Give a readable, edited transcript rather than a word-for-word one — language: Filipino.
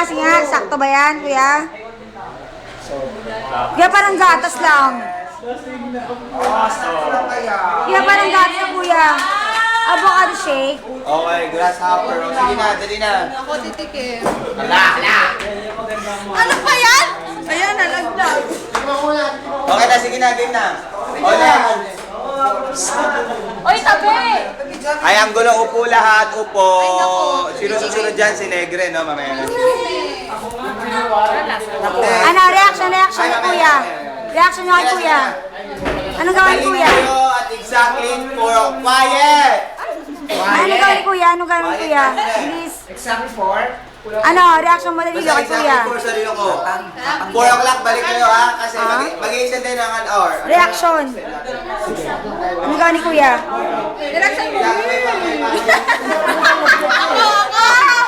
Singa. Sakto ba yan, kuya? Kuya, parang gatas lang. Kuya, parang gatas lang, kuya. Avocado shake. Okay, grasshopper. Sige na, dali na. Ako titikim. Hala! Ano pa yan? Ayan, nalaglag. Okay na, sige na, game na. Ulan! Oy, tabi! Ay, ang gulo, upo lahat, upo. Sino susunod dyan? Si Negre, no, mamaya. Ano, reaction ni kuya. Reaction niyo kay kuya. Anong gawin ni kuya? Kayo at exactly for quiet! Anong gawin ni kuya? Please. Exactly for? Ano, reaction mo na dito kay kuya? Exactly for sarili ko. 4 o'clock, balik kayo ha, kasi mag-i-extend tayo ng an hour. Reaction. Anong gawin ni kuya? Direksyon mo.